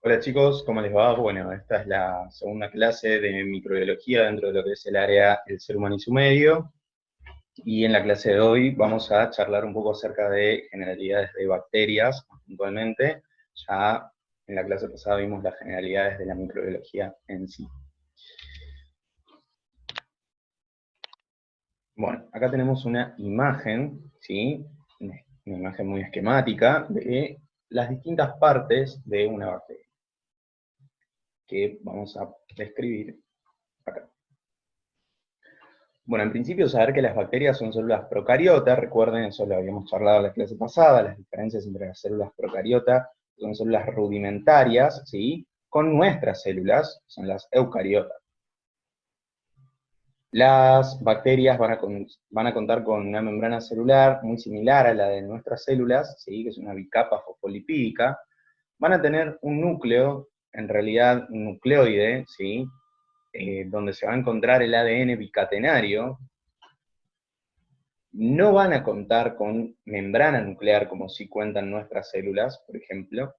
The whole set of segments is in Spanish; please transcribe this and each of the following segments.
Hola chicos, ¿cómo les va? Bueno, esta es la segunda clase de microbiología dentro de lo que es el área El ser humano y su medio. Y en la clase de hoy vamos a charlar un poco acerca de generalidades de bacterias, puntualmente. Ya en la clase pasada vimos las generalidades de la microbiología en sí. Bueno, acá tenemos una imagen, ¿sí? Una imagen muy esquemática de las distintas partes de una bacteria, que vamos a describir acá. Bueno, en principio saber que las bacterias son células procariotas, recuerden, eso lo habíamos charlado en la clase pasada, las diferencias entre las células procariotas, son células rudimentarias, ¿sí? Con nuestras células, son las eucariotas. Las bacterias van a contar con una membrana celular muy similar a la de nuestras células, ¿sí? Que es una bicapa fosfolipídica. Van a tener un núcleo, en realidad un nucleoide, ¿sí? Donde se va a encontrar el ADN bicatenario. No van a contar con membrana nuclear como sí cuentan nuestras células, por ejemplo.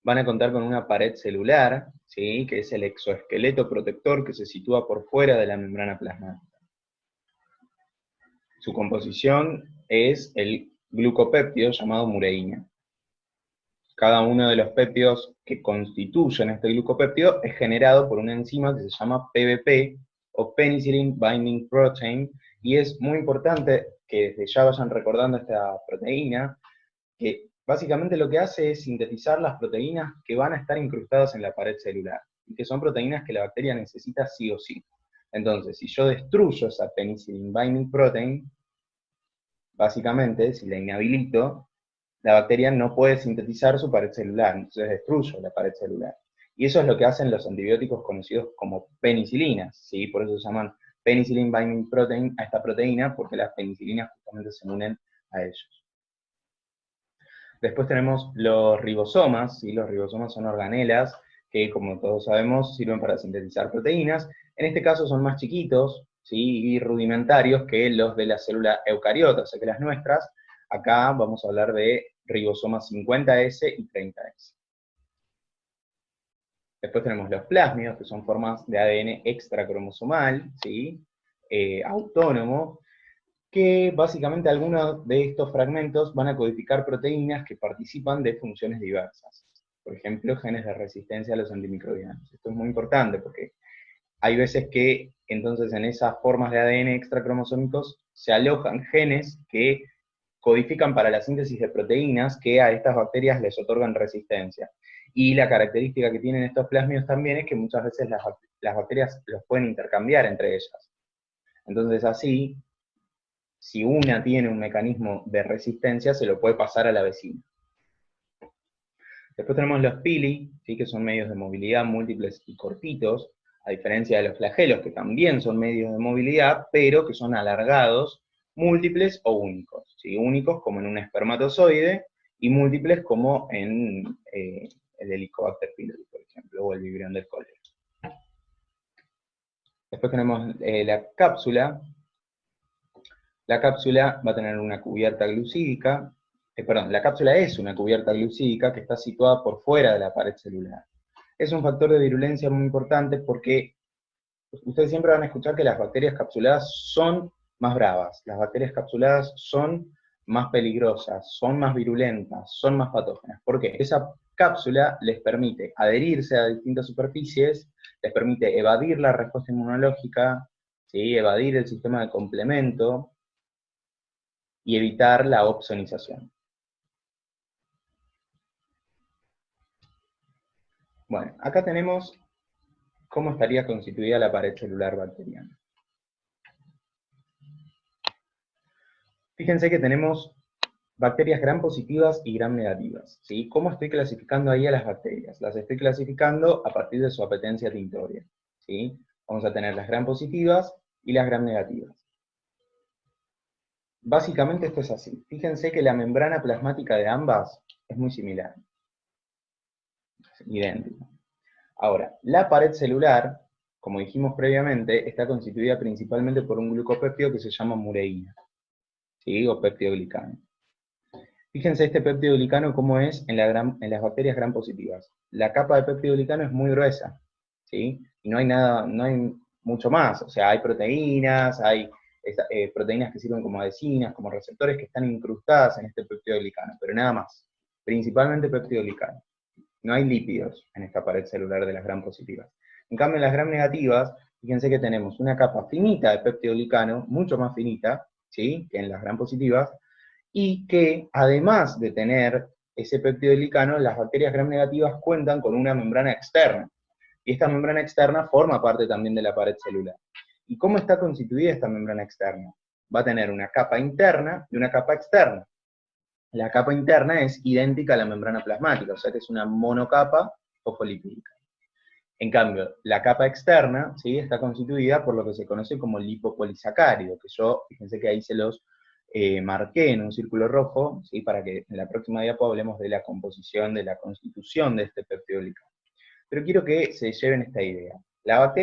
Van a contar con una pared celular, ¿sí? Que es el exoesqueleto protector que se sitúa por fuera de la membrana plasmática. Su composición es el glucopéptido llamado mureína. Cada uno de los péptidos que constituyen este glucopéptido es generado por una enzima que se llama PBP, o Penicillin Binding Protein, y es muy importante que desde ya vayan recordando esta proteína, que básicamente lo que hace es sintetizar las proteínas que van a estar incrustadas en la pared celular, y que son proteínas que la bacteria necesita sí o sí. Entonces, si yo destruyo esa Penicillin Binding Protein, básicamente, si la inhabilito, la bacteria no puede sintetizar su pared celular, entonces destruyo la pared celular. Y eso es lo que hacen los antibióticos conocidos como penicilinas, ¿sí? Por eso se llaman penicillin binding protein a esta proteína, porque las penicilinas justamente se unen a ellos. Después tenemos los ribosomas, ¿sí? Los ribosomas son organelas que, como todos sabemos, sirven para sintetizar proteínas. En este caso son más chiquitos, ¿sí? Y rudimentarios que los de la célula eucariota, o sea que las nuestras. Acá vamos a hablar de ribosomas 50S y 30S. Después tenemos los plásmidos, que son formas de ADN extracromosomal, ¿sí? Autónomo, que básicamente algunos de estos fragmentos van a codificar proteínas que participan de funciones diversas. Por ejemplo, genes de resistencia a los antimicrobianos. Esto es muy importante porque hay veces que entonces en esas formas de ADN extracromosómicos se alojan genes que codifican para la síntesis de proteínas que a estas bacterias les otorgan resistencia. Y la característica que tienen estos plásmidos también es que muchas veces las bacterias los pueden intercambiar entre ellas. Entonces así, si una tiene un mecanismo de resistencia, se lo puede pasar a la vecina. Después tenemos los pili, ¿sí? Que son medios de movilidad múltiples y cortitos, a diferencia de los flagelos, que también son medios de movilidad, pero que son alargados, múltiples o únicos. ¿Sí? Únicos como en un espermatozoide, y múltiples como en el Helicobacter pylori, por ejemplo, o el vibrión del cólera. Después tenemos la cápsula. La cápsula va a tener una cubierta glucídica, la cápsula es una cubierta glucídica que está situada por fuera de la pared celular. Es un factor de virulencia muy importante porque ustedes siempre van a escuchar que las bacterias capsuladas son más bravas, las bacterias capsuladas son más peligrosas, son más virulentas, son más patógenas. ¿Por qué? Esa cápsula les permite adherirse a distintas superficies, les permite evadir la respuesta inmunológica, ¿sí? Evadir el sistema de complemento, y evitar la opsonización. Bueno, acá tenemos cómo estaría constituida la pared celular bacteriana. Fíjense que tenemos bacterias gram positivas y gram negativas, ¿sí? ¿Cómo estoy clasificando ahí a las bacterias? Las estoy clasificando a partir de su apetencia tintoria, ¿sí? Vamos a tener las gram positivas y las gram negativas. Básicamente esto es así. Fíjense que la membrana plasmática de ambas es muy similar, es idéntica. Ahora, la pared celular, como dijimos previamente, está constituida principalmente por un glucopéptido que se llama mureína, ¿sí? O peptidoglicano. Fíjense este peptidoglicano cómo es en las bacterias gram positivas. La capa de peptidoglicano es muy gruesa, ¿sí? Y no hay nada, no hay mucho más. O sea, hay proteínas, hay proteínas que sirven como adhesinas, como receptores que están incrustadas en este peptidoglicano, pero nada más. Principalmente peptidoglicano. No hay lípidos en esta pared celular de las gram positivas. En cambio, en las gram negativas, fíjense que tenemos una capa finita de peptidoglicano, mucho más finita, ¿sí?, que en las gram positivas, y que además de tener ese peptidoglicano, las bacterias gram negativas cuentan con una membrana externa. Y esta membrana externa forma parte también de la pared celular. ¿Y cómo está constituida esta membrana externa? Va a tener una capa interna y una capa externa. La capa interna es idéntica a la membrana plasmática, o sea que es una monocapa fosfolipídica. En cambio, la capa externa, ¿sí?, está constituida por lo que se conoce como lipopolisacárido, que yo, fíjense que ahí se los marqué en un círculo rojo, ¿sí?, para que en la próxima diapo hablemos de la composición, de la constitución de este peptidoglicano. Pero quiero que se lleven esta idea. La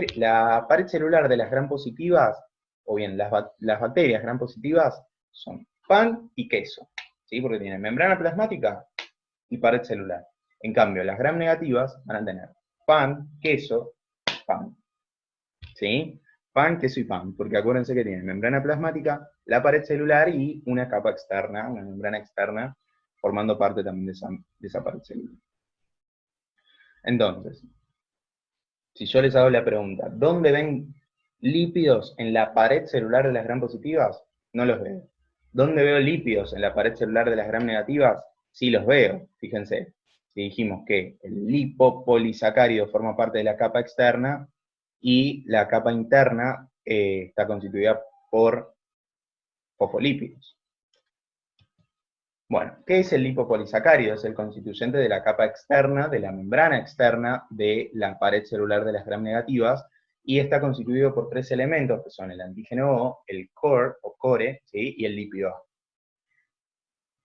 pared celular de las gram positivas, o bien las bacterias gram positivas, son pan y queso, ¿sí?, porque tienen membrana plasmática y pared celular. En cambio, las gram negativas van a tener pan, queso, pan, ¿sí? Pan, queso y pan, porque acuérdense que tienen membrana plasmática, la pared celular y una capa externa, una membrana externa, formando parte también de esa pared celular. Entonces, si yo les hago la pregunta, ¿dónde ven lípidos en la pared celular de las gram positivas? No los veo. ¿Dónde veo lípidos en la pared celular de las gram negativas? Sí los veo, fíjense. Si dijimos que el lipopolisacárido forma parte de la capa externa y la capa interna está constituida por fosfolípidos. Bueno, ¿qué es el lipopolisacárido? Es el constituyente de la capa externa, de la membrana externa de la pared celular de las gram negativas, y está constituido por tres elementos, que son el antígeno O, el core, o core, ¿sí?, y el lípido A.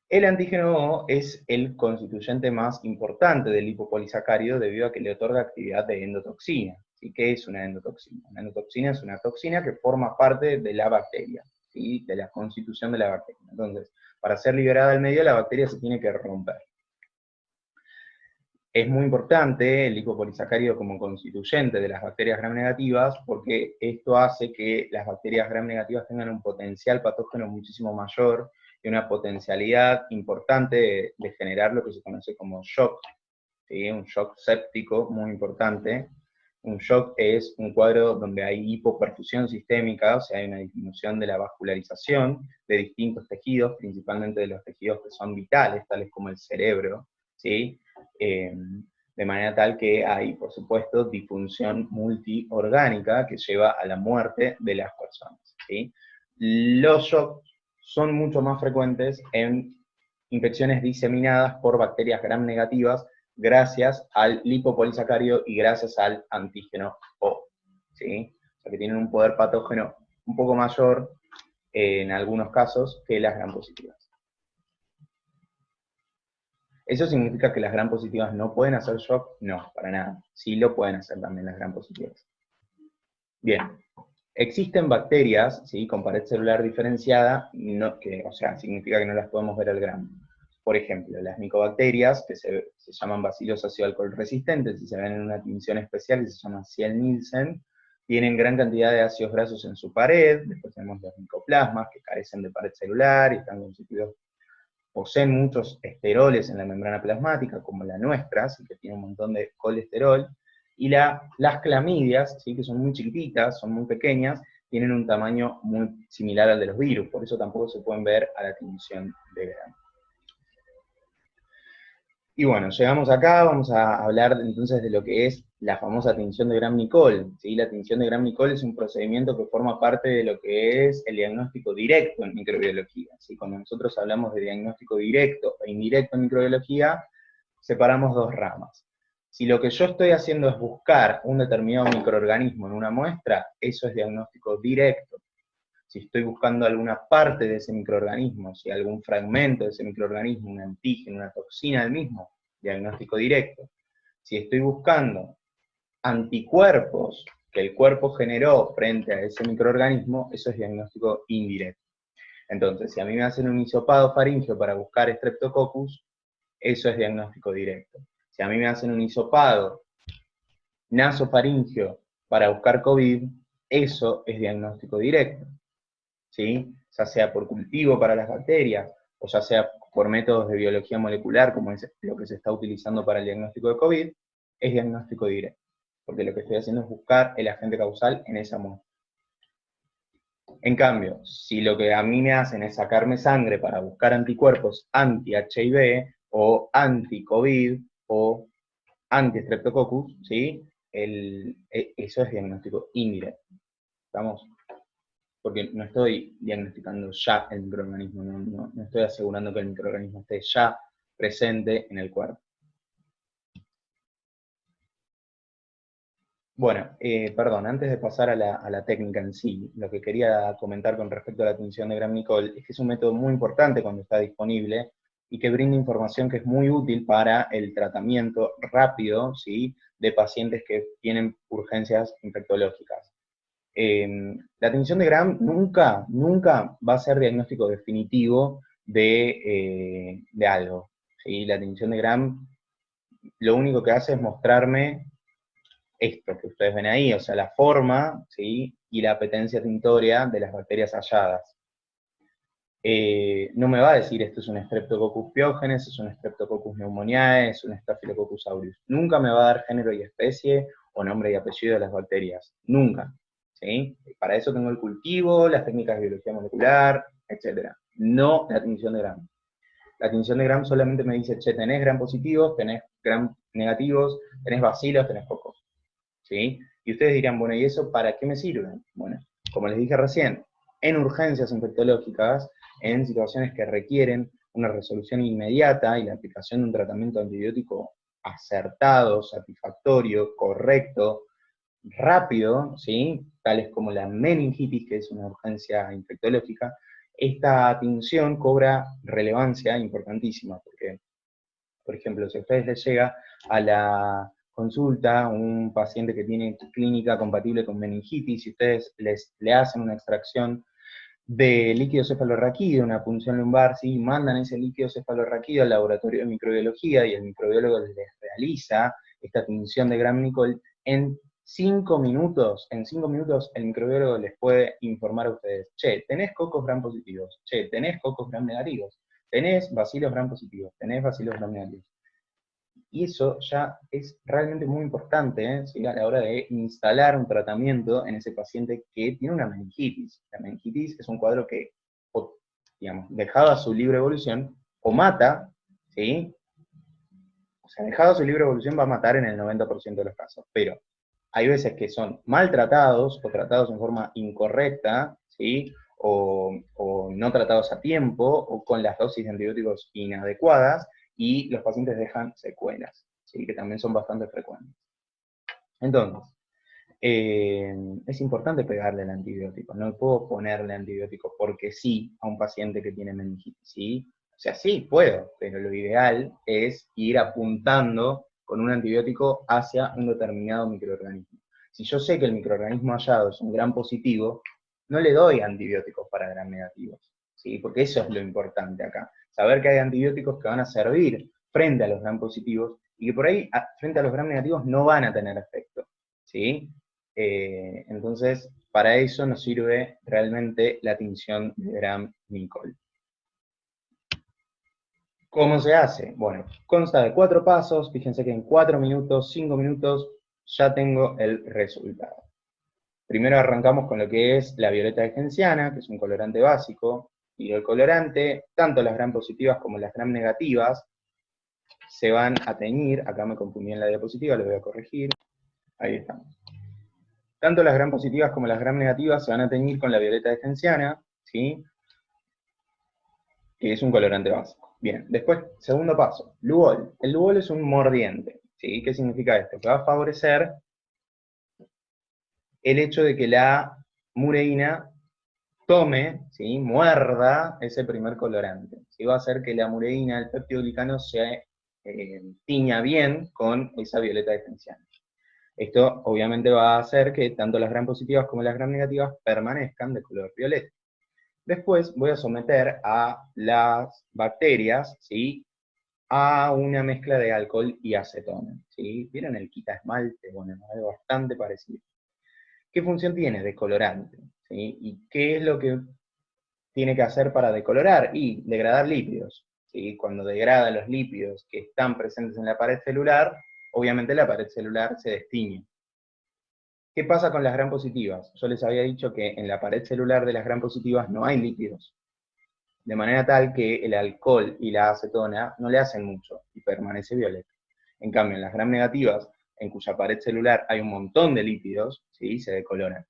El antígeno O es el constituyente más importante del lipopolisacárido debido a que le otorga actividad de endotoxina. ¿Sí? ¿Qué es una endotoxina? Una endotoxina es una toxina que forma parte de la bacteria, ¿sí?, de la constitución de la bacteria. Entonces, para ser liberada al medio, la bacteria se tiene que romper. Es muy importante el lipopolisacárido como constituyente de las bacterias gram negativas, porque esto hace que las bacterias gram negativas tengan un potencial patógeno muchísimo mayor y una potencialidad importante de generar lo que se conoce como shock, ¿sí?, un shock séptico muy importante. Un shock es un cuadro donde hay hipoperfusión sistémica, o sea, hay una disminución de la vascularización de distintos tejidos, principalmente de los tejidos que son vitales, tales como el cerebro, ¿sí? De manera tal que hay, por supuesto, disfunción multiorgánica que lleva a la muerte de las personas, ¿sí? Los shocks son mucho más frecuentes en infecciones diseminadas por bacterias gram negativas, gracias al lipopolisacárido y gracias al antígeno O, ¿sí? O sea que tienen un poder patógeno un poco mayor en algunos casos que las gram positivas. ¿Eso significa que las gram positivas no pueden hacer shock? No, para nada. Sí lo pueden hacer también las gram positivas. Bien, existen bacterias, ¿sí?, con pared celular diferenciada, o sea, significa que no las podemos ver al grano. Por ejemplo, las micobacterias, que se llaman Bacillus ácido alcohol resistentes, y se ven en una tinción especial que se llama Ciel-Nielsen, tienen gran cantidad de ácidos grasos en su pared. Después tenemos los micoplasmas, que carecen de pared celular y están constituidos, poseen muchos esteroles en la membrana plasmática, como la nuestra, así que tiene un montón de colesterol. Y las clamidias, ¿sí?, que son muy chiquititas, son muy pequeñas, tienen un tamaño muy similar al de los virus, por eso tampoco se pueden ver a la tinción de grano. Y bueno, llegamos acá, vamos a hablar entonces de lo que es la famosa tinción de Gram-Nicole, ¿sí? La tinción de Gram-Nicole es un procedimiento que forma parte de lo que es el diagnóstico directo en microbiología, ¿sí? Cuando nosotros hablamos de diagnóstico directo e indirecto en microbiología, separamos dos ramas. Si lo que yo estoy haciendo es buscar un determinado microorganismo en una muestra, eso es diagnóstico directo. Si estoy buscando alguna parte de ese microorganismo, si algún fragmento de ese microorganismo, un antígeno, una toxina del mismo, diagnóstico directo. Si estoy buscando anticuerpos que el cuerpo generó frente a ese microorganismo, eso es diagnóstico indirecto. Entonces, si a mí me hacen un hisopado faríngeo para buscar Streptococcus, eso es diagnóstico directo. Si a mí me hacen un hisopado nasofaringio para buscar COVID, eso es diagnóstico directo, ¿sí? Ya sea por cultivo para las bacterias, o ya sea por métodos de biología molecular, como es lo que se está utilizando para el diagnóstico de COVID, es diagnóstico directo, porque lo que estoy haciendo es buscar el agente causal en esa muestra. En cambio, si lo que a mí me hacen es sacarme sangre para buscar anticuerpos anti-HIV o anti-COVID o anti-Streptococcus, ¿sí? Eso es diagnóstico indirecto. ¿Estamos? Porque no estoy diagnosticando ya el microorganismo, no estoy asegurando que el microorganismo esté ya presente en el cuerpo. Bueno, perdón, antes de pasar a la técnica en sí, lo que quería comentar con respecto a la tinción de Gram-Nicol es que es un método muy importante cuando está disponible y que brinda información que es muy útil para el tratamiento rápido, ¿sí?, de pacientes que tienen urgencias infectológicas. La tinción de Gram nunca va a ser diagnóstico definitivo de algo, ¿sí? La tinción de Gram lo único que hace es mostrarme esto que ustedes ven ahí, o sea, la forma, ¿sí?, y la apetencia tintorea de las bacterias halladas. No me va a decir esto es un Streptococcus pyogenes, es un Streptococcus pneumoniae, es un Staphylococcus aureus. Nunca me va a dar género y especie o nombre y apellido de las bacterias. Nunca. ¿Sí? Para eso tengo el cultivo, las técnicas de biología molecular, etc. No la tinción de Gram. La tinción de Gram solamente me dice, che, tenés Gram positivos, tenés Gram negativos, tenés bacilos, tenés cocos. ¿Sí? Y ustedes dirán, bueno, ¿y eso para qué me sirve? Bueno, como les dije recién, en urgencias infectológicas, en situaciones que requieren una resolución inmediata y la aplicación de un tratamiento antibiótico acertado, satisfactorio, correcto, rápido, ¿sí?, tales como la meningitis, que es una urgencia infectológica, esta tinción cobra relevancia importantísima, porque, por ejemplo, si a ustedes les llega a la consulta un paciente que tiene clínica compatible con meningitis, y ustedes le hacen una extracción de líquido cefalorraquídeo, una punción lumbar, ¿sí?, mandan ese líquido cefalorraquídeo al laboratorio de microbiología y el microbiólogo les realiza esta tinción de Gram-Nicol, en 5 minutos el microbiólogo les puede informar a ustedes, che, tenés cocos Gram positivos, che, tenés cocos Gram negativos, tenés bacilos Gram positivos, tenés bacilos Gram negativos. Y eso ya es realmente muy importante, ¿sí?, a la hora de instalar un tratamiento en ese paciente que tiene una meningitis. La meningitis es un cuadro que, digamos, dejado a su libre evolución, o mata, ¿sí? O sea, dejado a su libre evolución va a matar en el 90% de los casos, pero hay veces que son maltratados o tratados en forma incorrecta, ¿sí?, o no tratados a tiempo, o con las dosis de antibióticos inadecuadas, y los pacientes dejan secuelas, ¿sí?, que también son bastante frecuentes. Entonces, es importante pegarle el antibiótico, no puedo ponerle antibiótico porque sí a un paciente que tiene meningitis, ¿sí? O sea, sí, puedo, pero lo ideal es ir apuntando con un antibiótico hacia un determinado microorganismo. Si yo sé que el microorganismo hallado es un Gram positivo, no le doy antibióticos para Gram negativos, ¿sí? Porque eso es lo importante acá. Saber que hay antibióticos que van a servir frente a los Gram positivos y que por ahí, frente a los Gram negativos, no van a tener efecto, ¿sí? Entonces, para eso nos sirve realmente la tinción de Gram-Nicol. ¿Cómo se hace? Bueno, consta de 4 pasos. Fíjense que en 4 minutos, 5 minutos, ya tengo el resultado. Primero arrancamos con lo que es la violeta de genciana, que es un colorante básico, y el colorante, tanto las Gram positivas como las Gram negativas, se van a teñir. Acá me confundí en la diapositiva, lo voy a corregir. Ahí estamos. Tanto las Gram positivas como las Gram negativas se van a teñir con la violeta de genciana, ¿sí?, que es un colorante básico. Bien, después, segundo paso, Lubol. El Lubol es un mordiente, ¿sí? ¿Qué significa esto? Que va a favorecer el hecho de que la mureína tome, ¿sí?, muerda ese primer colorante. ¿Sí? Va a hacer que la mureína, el peptidoglicano, se tiña bien con esa violeta de genciana. Esto obviamente va a hacer que tanto las Gram positivas como las Gram negativas permanezcan de color violeta. Después voy a someter a las bacterias, ¿sí?, a una mezcla de alcohol y acetona, ¿sí? ¿Vieron el quita esmalte? Bueno, es algo bastante parecido. ¿Qué función tiene? Decolorante, ¿sí? ¿Y qué es lo que tiene que hacer para decolorar? Y degradar lípidos, ¿sí? Cuando degrada los lípidos que están presentes en la pared celular, obviamente la pared celular se destiñe. ¿Qué pasa con las gram positivas? Yo les había dicho que en la pared celular de las gram positivas no hay lípidos, de manera tal que el alcohol y la acetona no le hacen mucho y permanece violeta. En cambio, en las gram negativas, en cuya pared celular hay un montón de lípidos, ¿sí?, se decoloran,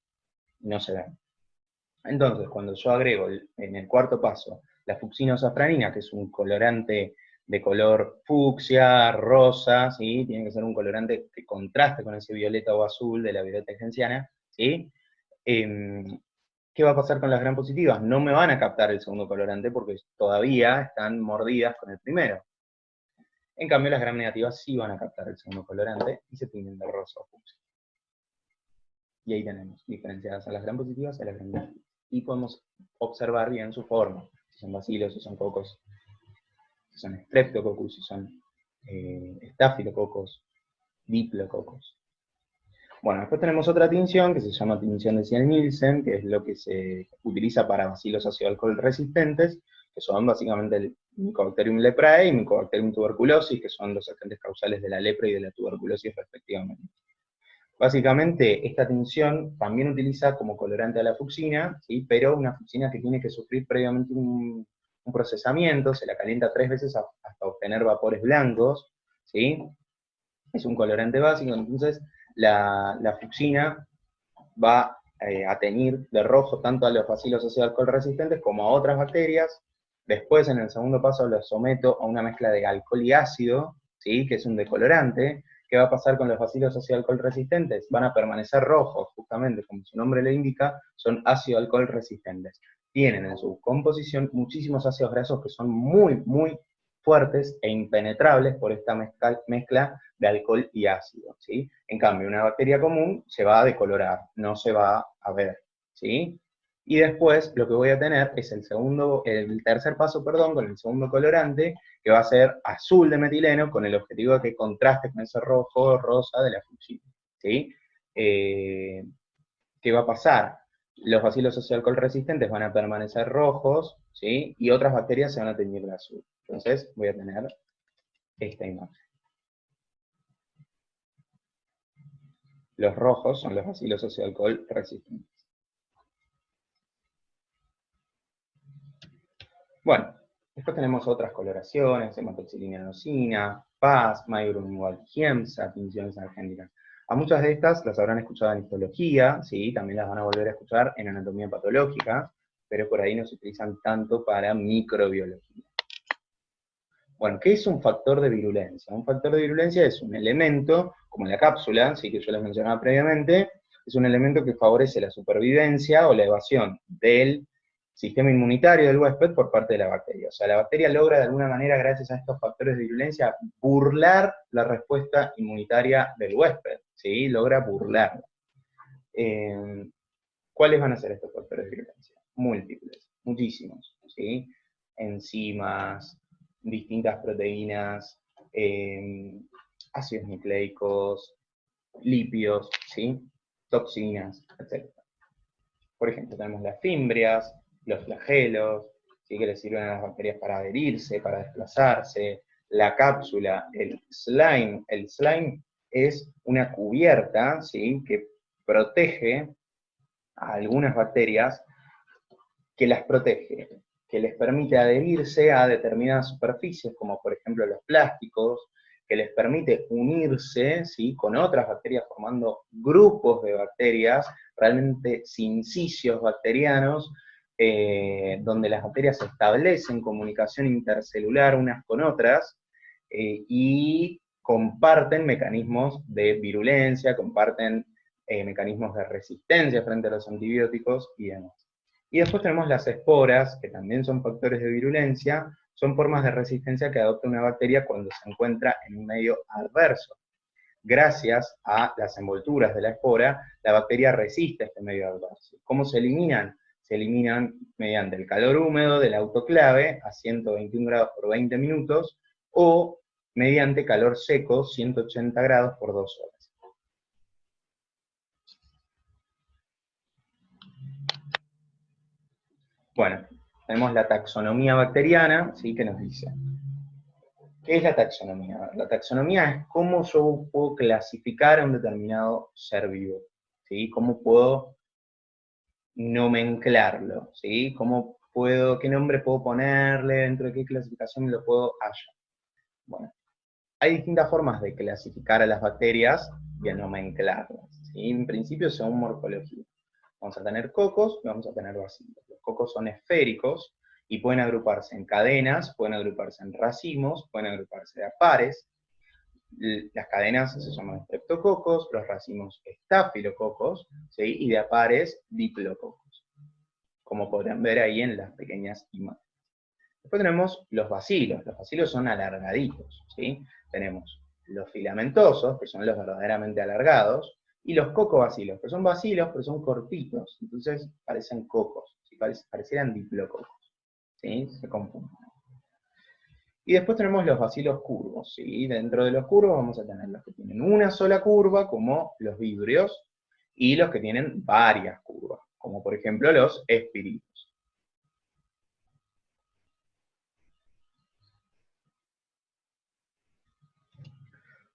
no se ven. Entonces, cuando yo agrego en el cuarto paso la fucsinosafranina, que es un colorante de color fucsia, rosa, ¿sí?, tiene que ser un colorante que contraste con ese violeta o azul de la violeta genciana, ¿sí? ¿Qué va a pasar con las gram positivas? No me van a captar el segundo colorante porque todavía están mordidas con el primero. En cambio, las gram negativas sí van a captar el segundo colorante y se tiñen de rosa o fucsia. Y ahí tenemos diferenciadas a las gram positivas y a las gram negativas. Y podemos observar bien su forma, si son bacilos, si son cocos, si son streptococcus, si son staphylococcus, diplococos. Bueno, después tenemos otra tinción que se llama tinción de Ciel-Nielsen, que es lo que se utiliza para bacilos ácido alcohol resistentes, que son básicamente el Mycobacterium leprae y Mycobacterium tuberculosis, que son los agentes causales de la lepra y de la tuberculosis respectivamente. Básicamente, esta tinción también utiliza como colorante a la fucsina, ¿sí?, pero una fucsina que tiene que sufrir previamente un procesamiento, se la calienta 3 veces hasta obtener vapores blancos, ¿sí? Es un colorante básico, entonces la fucsina va a teñir de rojo tanto a los bacilos ácido alcohol resistentes como a otras bacterias. Después, en el segundo paso, los someto a una mezcla de alcohol y ácido, ¿sí?, que es un decolorante. ¿Qué va a pasar con los bacilos ácido alcohol resistentes? Van a permanecer rojos, justamente, como su nombre le indica, son ácido alcohol resistentes. Tienen en su composición muchísimos ácidos grasos que son muy, muy fuertes e impenetrables por esta mezcla de alcohol y ácido, ¿sí? En cambio, una bacteria común se va a decolorar, no se va a ver, ¿sí? Y después lo que voy a tener es el tercer paso, perdón, con el segundo colorante, que va a ser azul de metileno, con el objetivo de que contraste con ese rojo, rosa de la fucsina, ¿sí? ¿Qué va a pasar? Los bacilos ácido alcohol resistentes van a permanecer rojos, ¿sí?, y otras bacterias se van a teñir de azul. Entonces voy a tener esta imagen. Los rojos son los bacilos ácido alcohol resistentes. Bueno, después tenemos otras coloraciones, hematoxilina eosina, PAS, Maigrum igual Giemsa, tinciones argénicas. A muchas de estas las habrán escuchado en histología, ¿sí?, también las van a volver a escuchar en anatomía patológica, pero por ahí no se utilizan tanto para microbiología. Bueno, ¿qué es un factor de virulencia? Un factor de virulencia es un elemento, como la cápsula, ¿sí?, que yo les mencionaba previamente, es un elemento que favorece la supervivencia o la evasión del sistema inmunitario del huésped por parte de la bacteria. O sea, la bacteria logra de alguna manera, gracias a estos factores de virulencia, burlar la respuesta inmunitaria del huésped, ¿sí? Logra burlarla. ¿Cuáles van a ser estos factores de virulencia? Múltiples, muchísimos, ¿sí? Enzimas, distintas proteínas, ácidos nucleicos, lípidos, ¿sí?, toxinas, etc. Por ejemplo, tenemos las fimbrias, los flagelos, ¿sí?, que les sirven a las bacterias para adherirse, para desplazarse, la cápsula, el slime. El slime es una cubierta, ¿sí?, que protege a algunas bacterias, que las protege, que les permite adherirse a determinadas superficies, como por ejemplo los plásticos, que les permite unirse, ¿sí?, con otras bacterias formando grupos de bacterias, realmente sincicios bacterianos, donde las bacterias establecen comunicación intercelular unas con otras, y comparten mecanismos de virulencia, comparten mecanismos de resistencia frente a los antibióticos y demás. Y después tenemos las esporas, que también son factores de virulencia, son formas de resistencia que adopta una bacteria cuando se encuentra en un medio adverso. Gracias a las envolturas de la espora, la bacteria resiste este medio adverso. ¿Cómo se eliminan? se eliminan mediante el calor húmedo del autoclave a 121 grados por 20 minutos o mediante calor seco 180 grados por 2 horas. Bueno, tenemos la taxonomía bacteriana, ¿sí? Que nos dice, ¿qué es la taxonomía? La taxonomía es cómo yo puedo clasificar a un determinado ser vivo, ¿sí? Cómo puedo nomenclarlo, ¿sí? ¿Cómo puedo, qué nombre puedo ponerle, dentro de qué clasificación lo puedo hallar? Bueno, hay distintas formas de clasificar a las bacterias y a nomenclarlas, ¿sí? En principio según morfología. Vamos a tener cocos y vamos a tener bacilos. Los cocos son esféricos y pueden agruparse en cadenas, pueden agruparse en racimos, pueden agruparse a pares. Las cadenas se llaman streptococos, los racimos estafilococos, ¿sí? Y de a pares diplococos, como podrán ver ahí en las pequeñas imágenes. Después tenemos los bacilos son alargaditos, ¿sí? Tenemos los filamentosos, que son los verdaderamente alargados, y los cocobacilos, que son bacilos, pero son cortitos, entonces parecen cocos, ¿sí? Parecieran diplococos, ¿sí? Se confunden. Y después tenemos los bacilos curvos, ¿sí? Dentro de los curvos vamos a tener los que tienen una sola curva, como los vibrios, y los que tienen varias curvas, como por ejemplo los espiritos.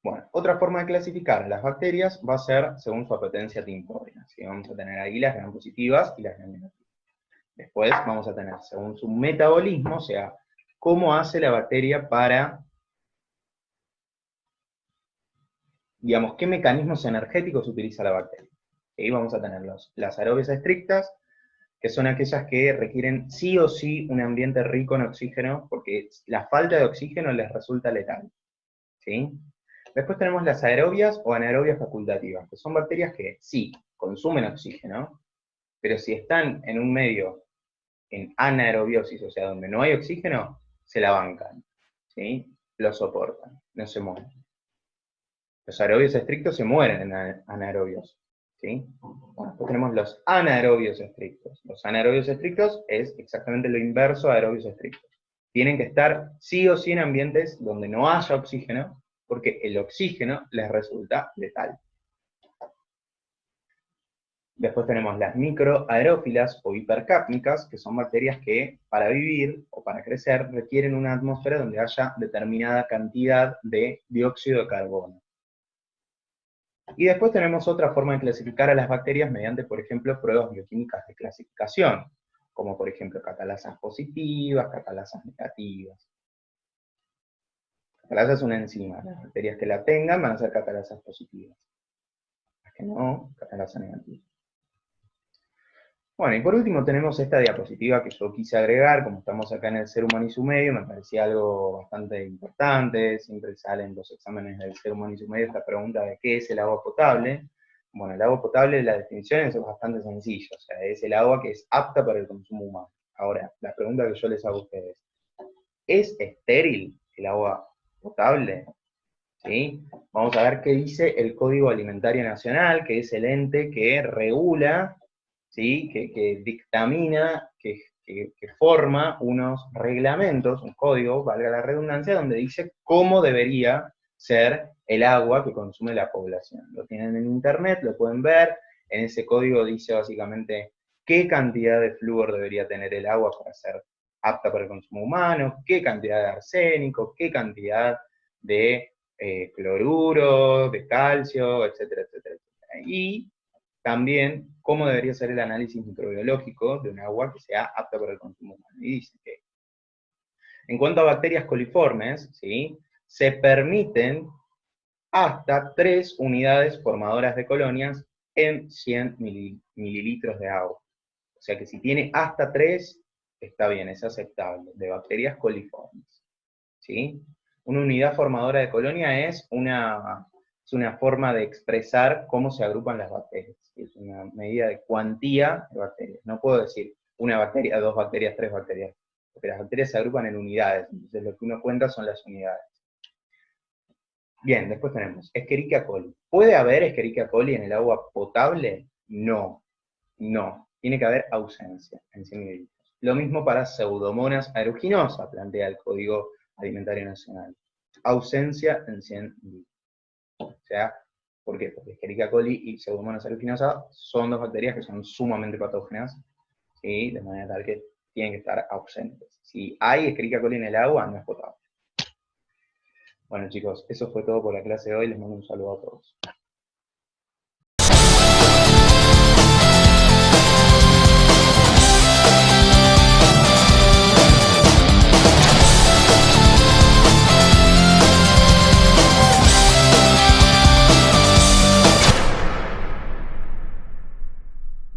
Bueno, otra forma de clasificar a las bacterias va a ser según su apetencia timpórea, ¿sí? Vamos a tener ahí las gram positivas y las gram negativas. Después vamos a tener según su metabolismo, o sea, cómo hace la bacteria para, digamos, qué mecanismos energéticos utiliza la bacteria. ¿Sí? Vamos a tener las aerobias estrictas, que son aquellas que requieren sí o sí un ambiente rico en oxígeno, porque la falta de oxígeno les resulta letal, ¿sí? Después tenemos las aerobias o anaerobias facultativas, que son bacterias que sí, consumen oxígeno, pero si están en un medio en anaerobiosis, o sea, donde no hay oxígeno, se la bancan, ¿sí? Lo soportan, no se mueren. Los aerobios estrictos se mueren en anaerobios, ¿sí? Bueno, después tenemos los anaerobios estrictos. Los anaerobios estrictos es exactamente lo inverso a aerobios estrictos. Tienen que estar sí o sí en ambientes donde no haya oxígeno, porque el oxígeno les resulta letal. Después tenemos las microaerófilas o hipercápnicas, que son bacterias que para vivir o para crecer requieren una atmósfera donde haya determinada cantidad de dióxido de carbono. Y después tenemos otra forma de clasificar a las bacterias mediante, por ejemplo, pruebas bioquímicas de clasificación, como por ejemplo catalasas positivas, catalasas negativas. Catalasa es una enzima, las bacterias que la tengan van a ser catalasas positivas. Las que no, catalasa negativa. Bueno, y por último tenemos esta diapositiva que yo quise agregar, como estamos acá en el ser humano y su medio, me parecía algo bastante importante, siempre salen los exámenes del ser humano y su medio esta pregunta de qué es el agua potable. Bueno, el agua potable, la definición es bastante sencilla, o sea, es el agua que es apta para el consumo humano. Ahora, la pregunta que yo les hago a ustedes, ¿es estéril el agua potable? ¿Sí? Vamos a ver qué dice el Código Alimentario Nacional, que es el ente que regula, ¿sí? Que dictamina, que forma unos reglamentos, un código, valga la redundancia, donde dice cómo debería ser el agua que consume la población. Lo tienen en internet, lo pueden ver, en ese código dice básicamente qué cantidad de flúor debería tener el agua para ser apta para el consumo humano, qué cantidad de arsénico, qué cantidad de cloruro, de calcio, etcétera, etcétera, etcétera. Y también cómo debería ser el análisis microbiológico de un agua que sea apta para el consumo humano. Y dice que, en cuanto a bacterias coliformes, ¿sí? Se permiten hasta 3 unidades formadoras de colonias en 100 mililitros de agua. O sea que si tiene hasta 3, está bien, es aceptable, de bacterias coliformes, ¿sí? Una unidad formadora de colonia es una forma de expresar cómo se agrupan las bacterias. Es una medida de cuantía de bacterias. No puedo decir una bacteria, 2 bacterias, 3 bacterias, porque las bacterias se agrupan en unidades, entonces lo que uno cuenta son las unidades. Bien, después tenemos Escherichia coli. ¿Puede haber Escherichia coli en el agua potable? No, no. tiene que haber ausencia en 100 mililitros. Lo mismo para Pseudomonas aeruginosa, plantea el Código Alimentario Nacional. Ausencia en 100 mililitros. O sea, ¿por qué? Porque Escherichia coli y Pseudomonas aeruginosa son dos bacterias que son sumamente patógenas, ¿sí? De manera tal que tienen que estar ausentes. Si hay Escherichia coli en el agua, no es potable. Bueno chicos, eso fue todo por la clase de hoy. Les mando un saludo a todos.